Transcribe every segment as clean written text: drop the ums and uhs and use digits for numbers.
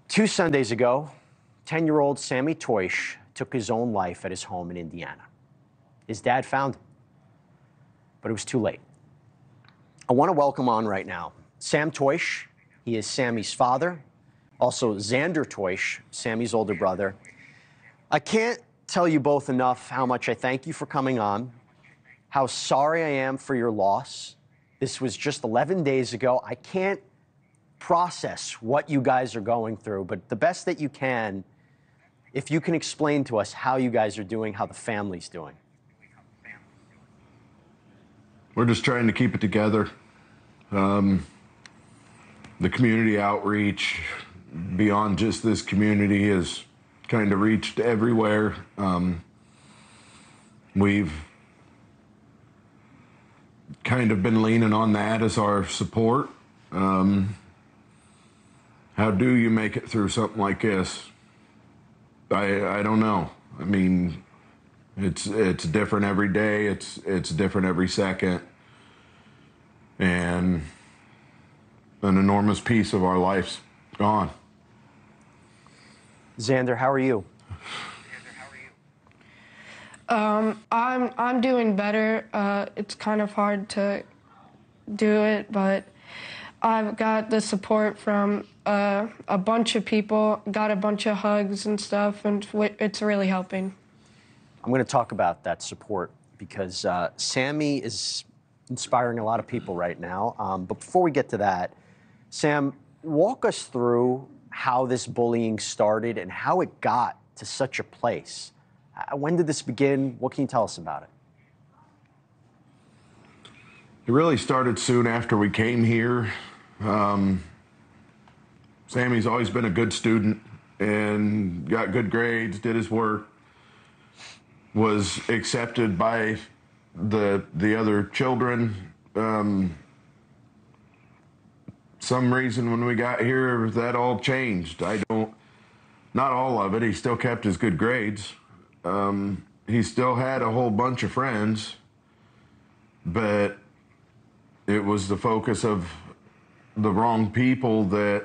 2 Sundays ago, 10-year-old Sammy Teusch took his own life at his home in Indiana. His dad found him, but it was too late. I want to welcome on right now Sam Teusch. He is Sammy's father, also Xander Teusch, Sammy's older brother. I can't tell you both enough how much I thank you for coming on, how sorry I am for your loss. This was just 11 days ago. I can't process what you guys are going through, but the best that you can, if you can explain to us how you guys are doing, how the family's doing. We're just trying to keep it together. The community outreach beyond just this community has kind of reached everywhere. We've kind of been leaning on that as our support. How do you make it through something like this? I don't know. I mean, it's different every day. It's different every second. And an enormous piece of our life's gone. Xander, how are you? I'm doing better. It's kind of hard to do it, but I've got the support from a bunch of people, got a bunch of hugs and stuff, and it's really helping. I'm going to talk about that support because Sammy is inspiring a lot of people right now. But before we get to that, Sam, walk us through how this bullying started and how it got to such a place. When did this begin? What can you tell us about it? It really started soon after we came here. Sammy's always been a good student and got good grades, did his work, was accepted by the other children. Some reason when we got here that all changed. Not all of it. He still kept his good grades. He still had a whole bunch of friends, but it was the focus of the wrong people that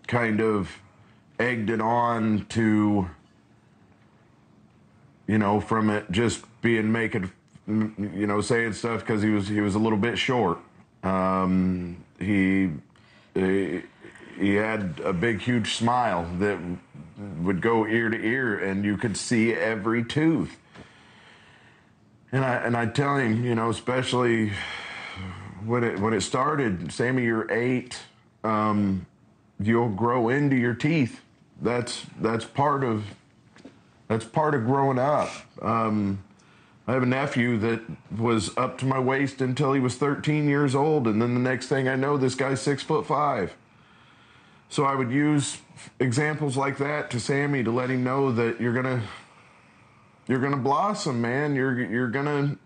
kind of egged it on to, from it just being saying stuff because he was a little bit short. He had a big, huge smile that would go ear to ear, and you could see every tooth. And I tell him, especially when it started, Sammy, you're 8. You'll grow into your teeth. That's part of growing up. I have a nephew that was up to my waist until he was 13 years old, and then the next thing I know, this guy's 6'5". So I would use examples like that to Sammy to let him know that you're gonna blossom, man. You're gonna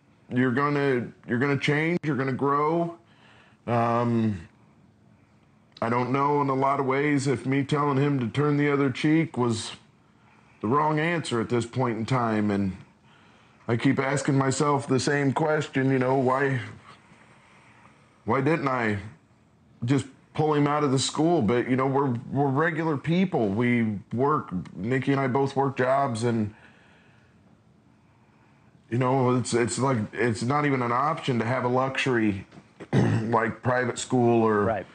change. You're gonna grow. I don't know in a lot of ways if me telling him to turn the other cheek was the wrong answer at this point in time, and I keep asking myself the same question, why didn't I just pull him out of the school? But, we're regular people. We work, Nikki and I both work jobs, and, it's like, it's not even an option to have a luxury like private school or... Right.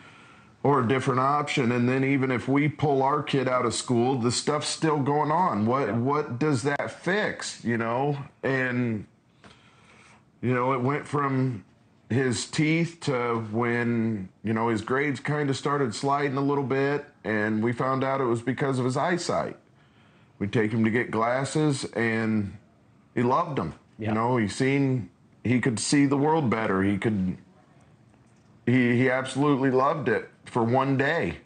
Or a different option. And then even if we pull our kid out of school, the stuff's still going on. What does that fix, And, it went from his teeth to when, his grades kind of started sliding a little bit, and we found out it was because of his eyesight. We'd take him to get glasses, and he loved them. Yeah. He could see the world better. He absolutely loved it for one day.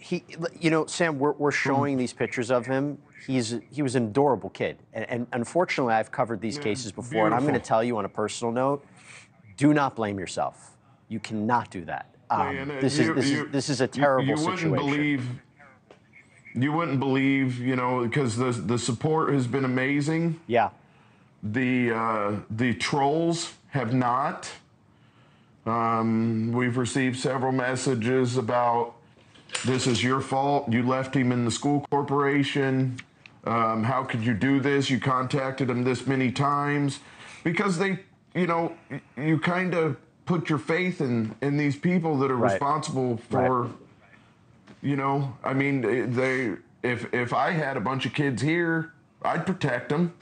Sam, we're showing these pictures of him. He was an adorable kid. And unfortunately, I've covered these cases before, beautiful. And I'm going to tell you on a personal note, do not blame yourself. You cannot do that. This is a terrible situation. You wouldn't believe, because the support has been amazing. Yeah. The trolls have not. We've received several messages about this is your fault. You left him in the school corporation. How could you do this? You contacted him this many times. Because they, you kind of put your faith in these people that are responsible for, I mean, if I had a bunch of kids here, I'd protect them.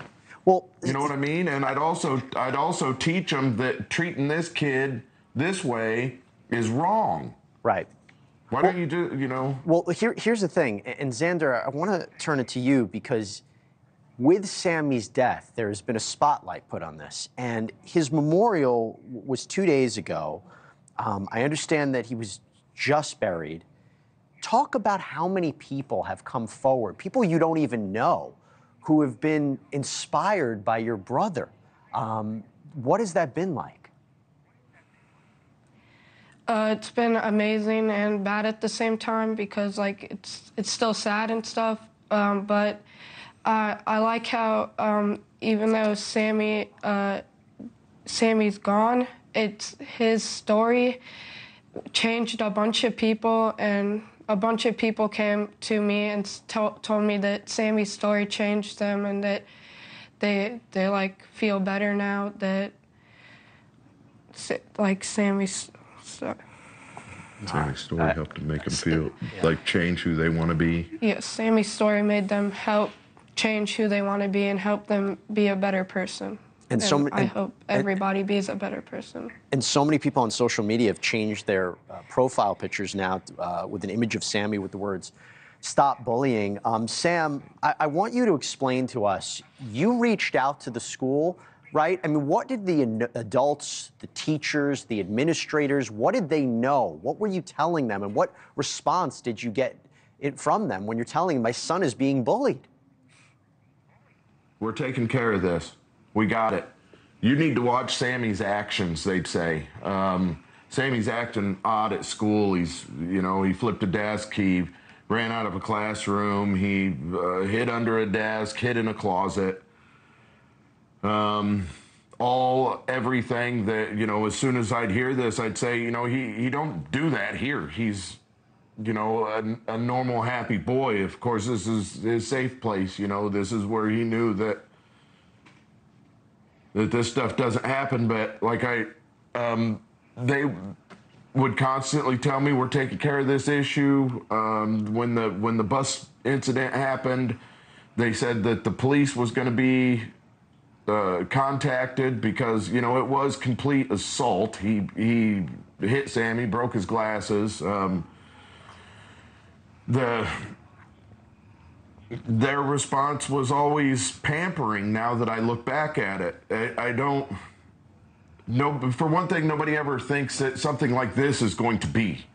Well, you know what I mean? And I'd also teach them that treating this kid this way is wrong. Right. Why don't you do, Well, here's the thing, and Xander, I want to turn it to you because with Sammy's death, there has been a spotlight put on this, and his memorial was 2 days ago. I understand that he was just buried. Talk about how many people have come forward, people you don't even know, who have been inspired by your brother. What has that been like? It's been amazing and bad at the same time because, it's still sad and stuff. But I like how even though Sammy's gone, it's his story changed a bunch of people, and a bunch of people came to me and told me that Sammy's story changed them and that they feel better now, that Sammy's story helped them make them feel change who they want to be. Yes, Sammy's story made them help change who they want to be and help them be a better person. And I hope everybody be a better person. And so many people on social media have changed their profile pictures now with an image of Sammy with the words, "Stop bullying." Sam, I want you to explain to us, you reached out to the school, right? I mean, what did the adults, the teachers, the administrators, what did they know? What were you telling them? And what response did you get from them when you're telling them, my son is being bullied? We're taking care of this. We got it. You need to watch Sammy's actions, they'd say. Sammy's acting odd at school. He flipped a desk. He ran out of a classroom. He hid under a desk, hid in a closet. Everything that, as soon as I'd hear this, I'd say, he don't do that here. He's, a normal, happy boy. Of course, this is his safe place. This is where he knew that this stuff doesn't happen. But they would constantly tell me we're taking care of this issue. When the bus incident happened, they said that the police was going to be contacted because it was complete assault. He hit Sammy, broke his glasses. Their response was always pampering. Now that I look back at it, I don't know. For one thing, nobody ever thinks that something like this is going to be.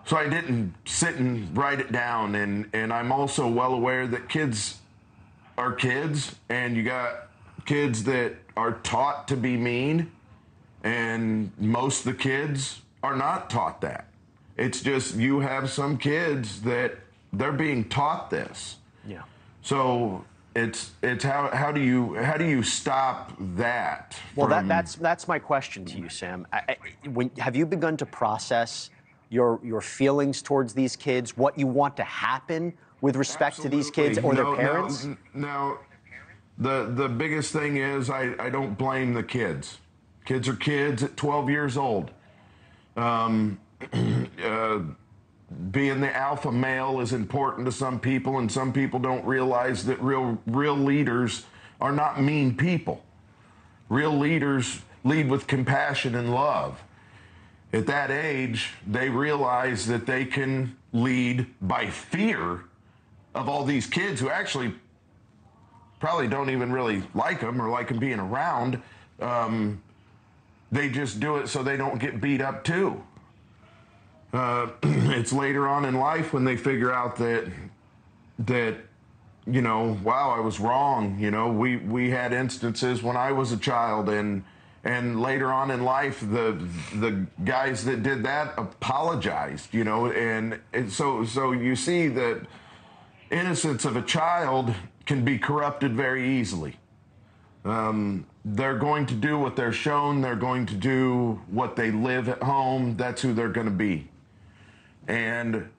So I didn't sit and write it down, and I'm also well aware that kids are kids, and you got kids that are taught to be mean, and most of the kids are not taught that. It's just you have some kids that they're being taught this. Yeah. So it's how do you stop that? Well, that's my question to you, Sam. Have you begun to process your feelings towards these kids, what you want to happen with respect to these kids or their parents? Now, the biggest thing is I don't blame the kids. Kids are kids at 12 years old. Being the alpha male is important to some people, and some people don't realize that real leaders are not mean people. Real leaders lead with compassion and love. At that age, they realize that they can lead by fear of all these kids who actually probably don't even really like them or like them being around. They just do it so they don't get beat up too. It's later on in life when they figure out that wow, I was wrong. We had instances when I was a child, and later on in life, the guys that did that apologized. And so you see that innocence of a child can be corrupted very easily. They're going to do what they're shown. They're going to do what they live at home. That's who they're going to be. And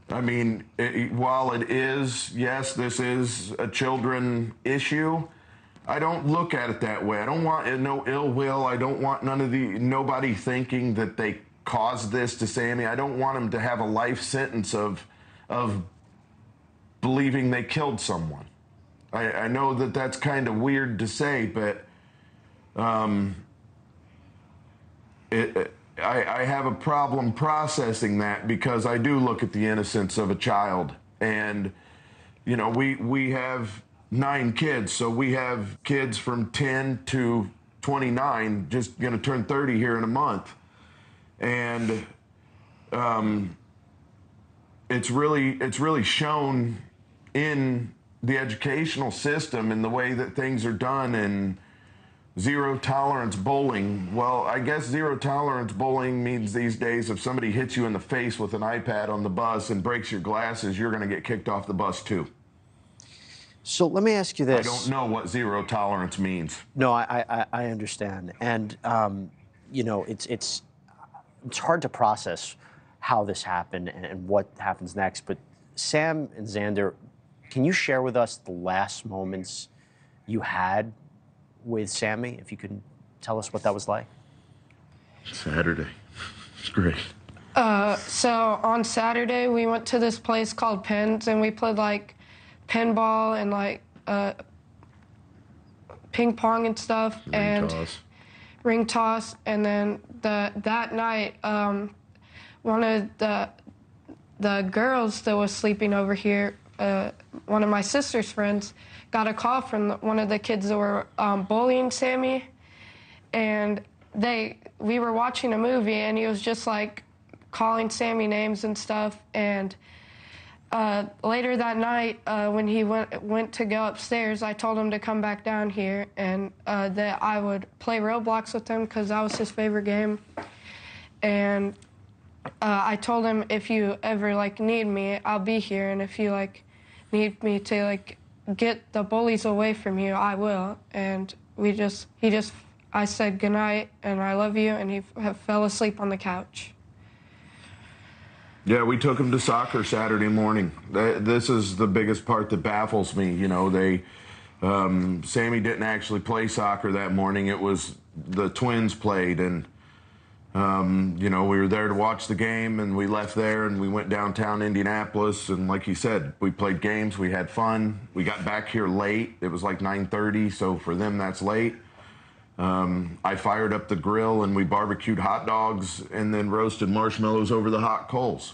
I mean, while it is, yes, this is a children issue, I don't look at it that way. I don't want no ill will. I don't want nobody thinking that they caused this to Sammy. I don't want him to have a life sentence of believing they killed someone. I know that that's kind of weird to say, but I have a problem processing that, because I do look at the innocence of a child. And, you know, we have 9 kids, so we have kids from 10 to 29, just going to turn 30 here in a month. And it's really shown in the educational system in the way that things are done, and zero tolerance bullying. Well, I guess zero tolerance bullying means these days if somebody hits you in the face with an iPad on the bus and breaks your glasses, you're going to get kicked off the bus too. So let me ask you this. I don't know what zero tolerance means. No, I understand. And, you know, it's hard to process how this happened and what happens next. But Sam and Xander, can you share with us the last moments you had with Sammy? If you could tell us what that was like. Saturday. It's great. So on Saturday, we went to this place called Pins, and we played like pinball and like ping pong and stuff, ring toss. And then that night, one of the girls that was sleeping over here, one of my sister's friends, got a call from one of the kids that were bullying Sammy, and we were watching a movie, and he was just like calling Sammy names and stuff. And later that night, when he went to go upstairs, I told him to come back down here, and that I would play Roblox with him because that was his favorite game. And I told him, if you ever like need me, I'll be here, and if you like need me to like get the bullies away from you, I will. And I said goodnight and I love you, and he fell asleep on the couch. Yeah, we took him to soccer Saturday morning. This is the biggest part that baffles me. You know, Sammy didn't actually play soccer that morning. It was the twins played, and you know, we were there to watch the game, and we left there and we went downtown Indianapolis, and like you said, we played games, we had fun. We got back here late. It was like 9:30, so for them that's late. I fired up the grill and we barbecued hot dogs and then roasted marshmallows over the hot coals.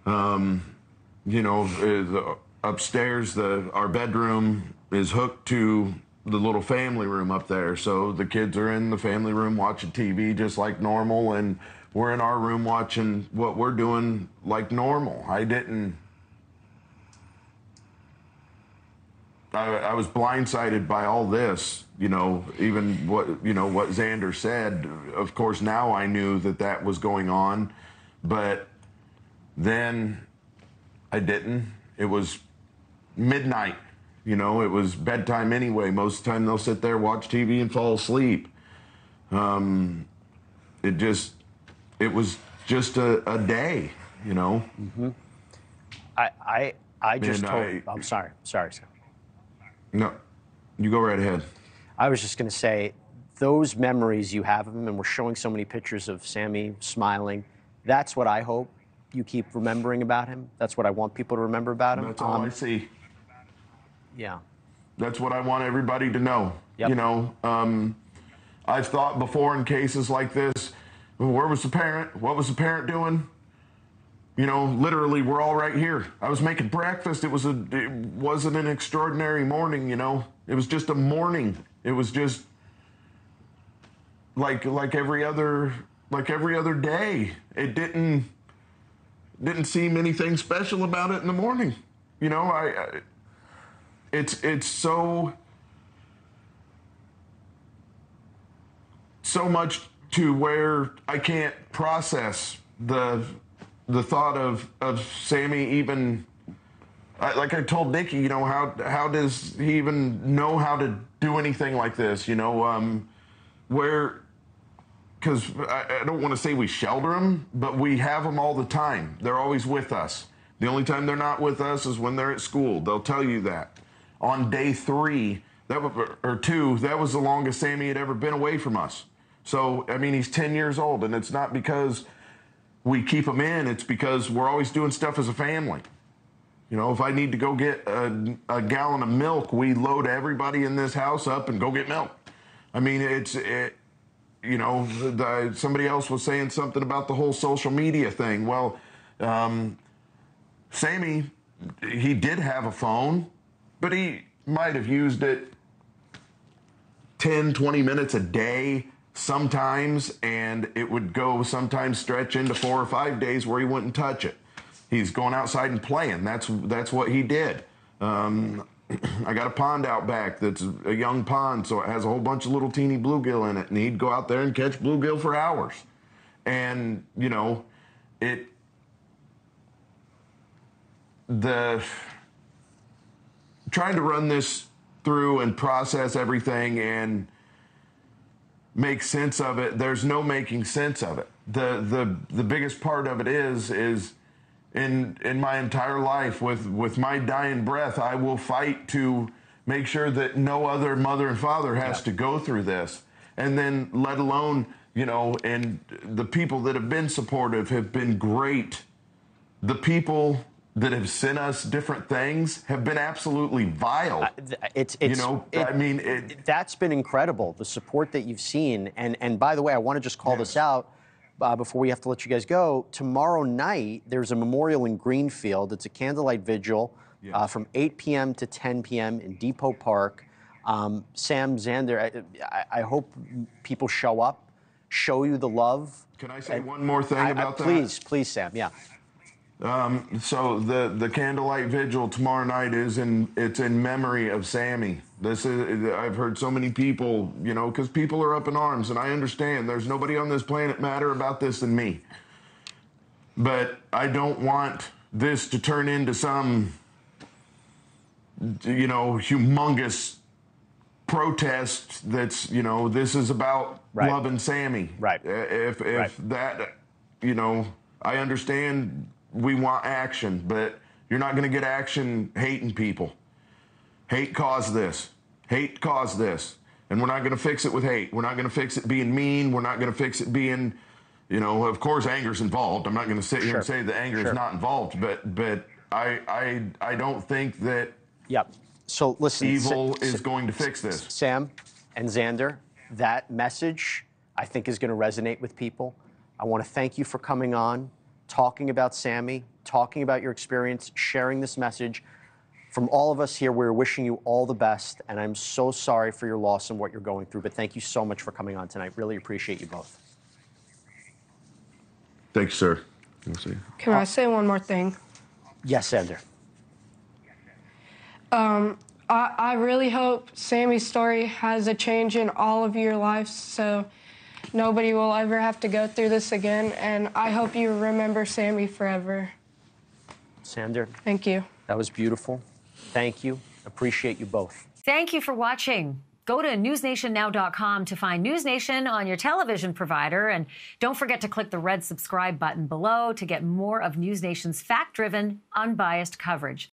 You know, upstairs, our bedroom is hooked to the little family room up there. So the kids are in the family room watching TV just like normal, and we're in our room watching what we're doing like normal. I was blindsided by all this, you know, even what Xander said. Of course, now I knew that was going on, but then I didn't. It was midnight. You know, it was bedtime anyway. Most of the time they'll sit there, watch TV, and fall asleep. It was just a day, you know. Mm-hmm. I'm sorry, sir. No, you go right ahead. I was just going to say, those memories you have of him, and we're showing so many pictures of Sammy smiling, that's what I hope you keep remembering about him. That's what I want people to remember about him. That's all I see. Yeah. That's what I want everybody to know. Yep. You know, I've thought before in cases like this, where was the parent? What was the parent doing? You know, literally, we're all right here. I was making breakfast. It wasn't an extraordinary morning, you know. It was just a morning. It was just like every other day. It didn't seem anything special about it in the morning. You know, it's so much to where I can't process the thought of Sammy even, like I told Nikki, you know, how does he even know how to do anything like this? You know, where because I don't want to say we shelter them, but we have them all the time. They're always with us. The only time they're not with us is when they're at school. They'll tell you that. On day 3, or 2, that was the longest Sammy had ever been away from us. So, I mean, he's 10 years old, and it's not because we keep him in. It's because we're always doing stuff as a family. You know, if I need to go get a gallon of milk, we load everybody in this house up and go get milk. I mean, you know, somebody else was saying something about the whole social media thing. Well, Sammy, he did have a phone, but he might have used it 10, 20 minutes a day sometimes, and it would go sometimes stretch into 4 or 5 days where he wouldn't touch it. He's going outside and playing. That's what he did. I got a pond out back that's a young pond, so it has a whole bunch of little teeny bluegill in it, and he'd go out there and catch bluegill for hours. And, you know, trying to run this through and process everything and make sense of it, there's no making sense of it. The biggest part of it is in my entire life, with my dying breath, I will fight to make sure that no other mother and father has to go through this. And then let alone, you know, and the people that have been supportive have been great. The people that have sent us different things have been absolutely vile. You know, I mean, that's been incredible, the support that you've seen. And by the way, I want to just call this out before we have to let you guys go. Tomorrow night, there's a memorial in Greenfield. It's a candlelight vigil from 8 p.m. to 10 p.m. in Depot Park. Sam, Xander, I hope people show up, show you the love. Can I say one more thing about that? Please, Sam, yeah. So the candlelight vigil tomorrow night it's in memory of Sammy. I've heard so many people, you know, because people are up in arms, and I understand there's nobody on this planet matter about this than me. But I don't want this to turn into some, you know, humongous protest that's, you know, this is about loving Sammy. Right. If that, you know, I understand we want action, but you're not going to get action hating people. Hate caused this. Hate caused this. And we're not going to fix it with hate. We're not going to fix it being mean. We're not going to fix it being, you know, of course anger's involved. I'm not going to sit here and say that anger is not involved, but I don't think that So listen, evil is going to fix this. Sam and Xander, that message I think is going to resonate with people. I want to thank you for coming on, talking about Sammy, talking about your experience, sharing this message. From all of us here, we're wishing you all the best, and I'm so sorry for your loss and what you're going through, but thank you so much for coming on tonight. Really appreciate you both. Thanks, sir. Can I say one more thing? Yes, Xander. I really hope Sammy's story has a change in all of your lives, so nobody will ever have to go through this again, and I hope you remember Sammy forever. Xander. Thank you. That was beautiful. Thank you. Appreciate you both. Thank you for watching. Go to NewsNationNow.com to find NewsNation on your television provider, and don't forget to click the red subscribe button below to get more of NewsNation's fact-driven, unbiased coverage.